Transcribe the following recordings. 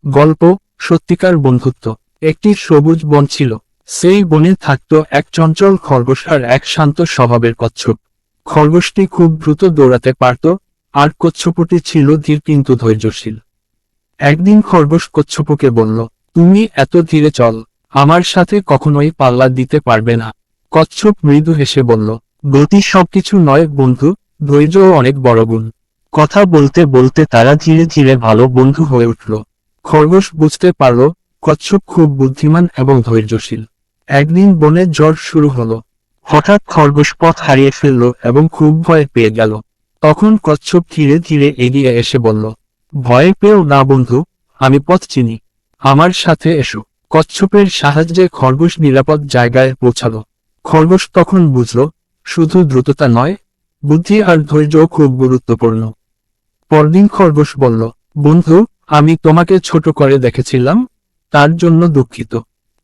গল্প সত্যিকার বন্ধুত্ব। একটি সবুজ বন ছিল। সেই বনে থাকত এক চঞ্চল খরগোশ আর এক শান্ত স্বভাবের কচ্ছপ। খরগোশটি খুব দ্রুত দৌড়াতে পারত, আর কচ্ছপটি ছিল ধীর কিন্তু ধৈর্যশীল। একদিন খরগোশ কচ্ছপকে বলল, তুমি এত ধীরে চল, আমার সাথে কখনোই পাল্লা দিতে পারবে না। কচ্ছপ মৃদু হেসে বলল, গতি সবকিছু নয় বন্ধু, ধৈর্যও অনেক বড় গুণ। কথা বলতে বলতে তারা ধীরে ধীরে ভালো বন্ধু হয়ে উঠল। খরগোশ বুঝতে পারল কচ্ছপ খুব বুদ্ধিমান এবং ধৈর্যশীল। একদিন বনে ঝড় শুরু হলো। হঠাৎ খরগোশ পথ হারিয়ে ফেলল এবং খুব ভয় পেয়ে গেল। তখন কচ্ছপ ধীরে ধীরে এগিয়ে এসে বলল, ভয় পেও না বন্ধু, আমি পথ চিনি, আমার সাথে এসো। কচ্ছপের সাহায্যে খরগোশ নিরাপদ জায়গায় পৌঁছালো। খরগোশ তখন বুঝল শুধু দ্রুততা নয়, বুদ্ধি আর ধৈর্যও খুব গুরুত্বপূর্ণ। পরদিন খরগোশ বলল, বন্ধু, আমি তোমাকে ছোট করে দেখেছিলাম, তার জন্য দুঃখিত।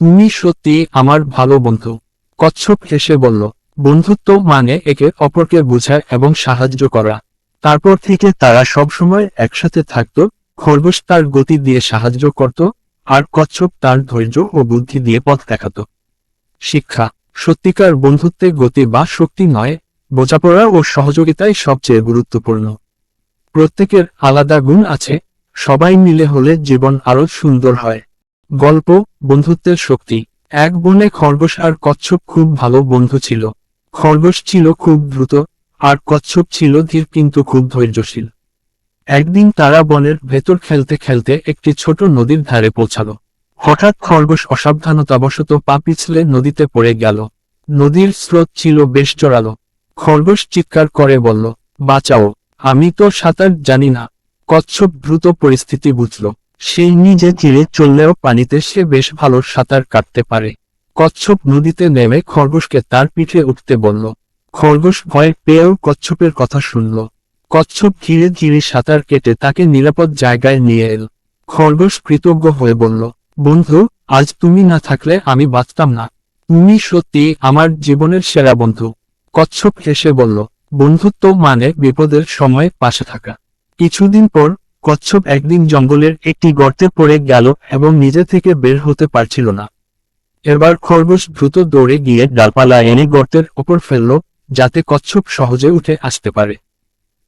তুমি সত্যি আমার ভালো বন্ধু। কচ্ছপ হেসে বলল, বন্ধুত্ব মানে একে অপরকে বোঝা এবং সাহায্য করা। তারপর থেকে তারা সবসময় একসাথে থাকত। খরগোশ তার গতি দিয়ে সাহায্য করত, আর কচ্ছপ তার ধৈর্য ও বুদ্ধি দিয়ে পথ দেখাত। শিক্ষা: সত্যিকার বন্ধুত্বে গতি বা শক্তি নয়, বোঝাপড়া ও সহযোগিতাই সবচেয়ে গুরুত্বপূর্ণ। প্রত্যেকের আলাদা গুণ আছে, সবাই মিলে হলে জীবন আরো সুন্দর হয়। গল্প বন্ধুত্বের শক্তি। এক বনে খরগোশ আর কচ্ছপ খুব ভালো বন্ধু ছিল। খরগোশ ছিল খুব দ্রুত, আর কচ্ছপ ছিল ধীর কিন্তু খুব ধৈর্যশীল। একদিন তারা বনের ভেতর খেলতে খেলতে একটি ছোট নদীর ধারে পৌঁছালো। হঠাৎ খরগোশ অসাবধানতাবশত পা পিছলে নদীতে পড়ে গেল। নদীর স্রোত ছিল বেশ জোরালো। খরগোশ চিৎকার করে বলল, বাঁচাও, আমি তো সাঁতার জানি না। কচ্ছপ দ্রুত পরিস্থিতি বুঝল। সে নিজে তীরে চললেও পানিতে সে বেশ ভালো সাঁতার কাটতে পারে। কচ্ছপ নদীতে নেমে খরগোশকে তার পিঠে উঠতে বলল। খরগোশ ভয় পেয়েও কচ্ছপের কথা শুনল। কচ্ছপ ধীরে ধীরে সাঁতার কেটে তাকে নিরাপদ জায়গায় নিয়ে এল। খরগোশ কৃতজ্ঞ হয়ে বলল, বন্ধু, আজ তুমি না থাকলে আমি বাঁচতাম না। তুমি সত্যি আমার জীবনের সেরা বন্ধু। কচ্ছপ হেসে বলল, বন্ধুত্ব মানে বিপদের সময় পাশে থাকা। কিছুদিন পর কচ্ছপ একদিন জঙ্গলের একটি গর্তে পড়ে গেল এবং নিজে থেকে বের হতে পারছিল না। এবার খরগোশ দ্রুত দৌড়ে গিয়ে ডালপালা এনে গর্তের ওপর ফেলল, যাতে কচ্ছপ সহজে উঠে আসতে পারে।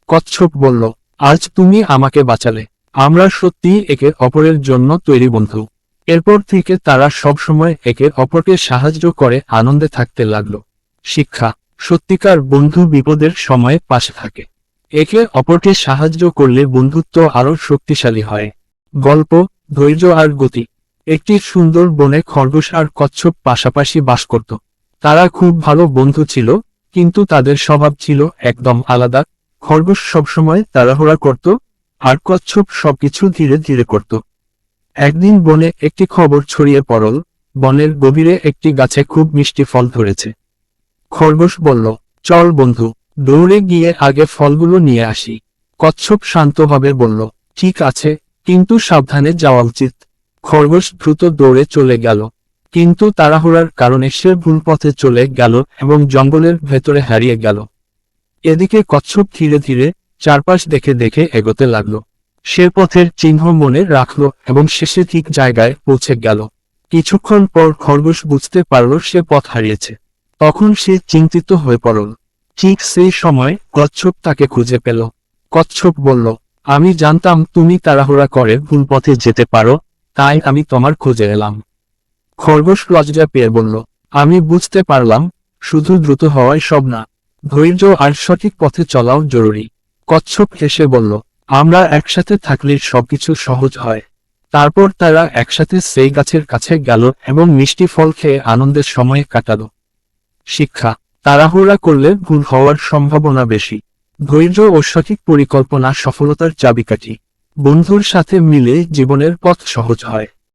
কচ্ছপ বলল, আজ তুমি আমাকে বাঁচালে, আমরা সত্যিই একে অপরের জন্য তৈরি বন্ধু। এরপর থেকে তারা সবসময় একে অপরকে সাহায্য করে আনন্দে থাকতে লাগলো। শিক্ষা: সত্যিকার বন্ধু বিপদের সময় পাশে থাকে। একে অপরকে সাহায্য করলে বন্ধুত্ব আরো শক্তিশালী হয়। গল্প ধৈর্য আর গতি। একটি সুন্দর বনে খরগোশ আর কচ্ছপ পাশাপাশি বাস করত। তারা খুব ভালো বন্ধু ছিল, কিন্তু তাদের স্বভাব ছিল একদম আলাদা। খরগোশ সবসময় তাড়াহুড়া করত, আর কচ্ছপ সবকিছু ধীরে ধীরে করত। একদিন বনে একটি খবর ছড়িয়ে পড়ল, বনের গভীরে একটি গাছে খুব মিষ্টি ফল ধরেছে। খরগোশ বলল, চল বন্ধু, দৌড়ে গিয়ে আগে ফলগুলো নিয়ে আসি। কচ্ছপ শান্তভাবে বলল, ঠিক আছে, কিন্তু সাবধানে যাওয়া উচিত। খরগোশ দ্রুত দৌড়ে চলে গেল, কিন্তু তাড়াহুড়ার কারণে সে ভুল পথে চলে গেল এবং জঙ্গলের ভেতরে হারিয়ে গেল। এদিকে কচ্ছপ ধীরে ধীরে চারপাশ দেখে দেখে এগোতে লাগলো। সে পথের চিহ্ন মনে রাখল এবং শেষে ঠিক জায়গায় পৌঁছে গেল। কিছুক্ষণ পর খরগোশ বুঝতে পারল সে পথ হারিয়েছে। তখন সে চিন্তিত হয়ে পড়ল। ঠিক সেই সময় কচ্ছপ তাকে খুঁজে পেল। কচ্ছপ বলল, আমি জানতাম তুমি তাড়াহুড়া করে ভুল পথে যেতে পারো, তাই আমি তোমার খোঁজে এলাম। খরগোশ লজ্জা পেয়ে বলল, আমি বুঝতে পারলাম, শুধু দ্রুত হওয়াই সব না, ধৈর্য আর সঠিক পথে চলাও জরুরি। কচ্ছপ হেসে বলল, আমরা একসাথে থাকলে সবকিছু সহজ হয়। তারপর তারা একসাথে সেই গাছের কাছে গেল এবং মিষ্টি ফল খেয়ে আনন্দের সময় কাটালো। শিক্ষা: তাড়াহুড়া করলে ভুল হওয়ার সম্ভাবনা বেশি। ধৈর্য ও সঠিক পরিকল্পনা সফলতার চাবিকাঠি। বন্ধুর সাথে মিলে জীবনের পথ সহজ হয়।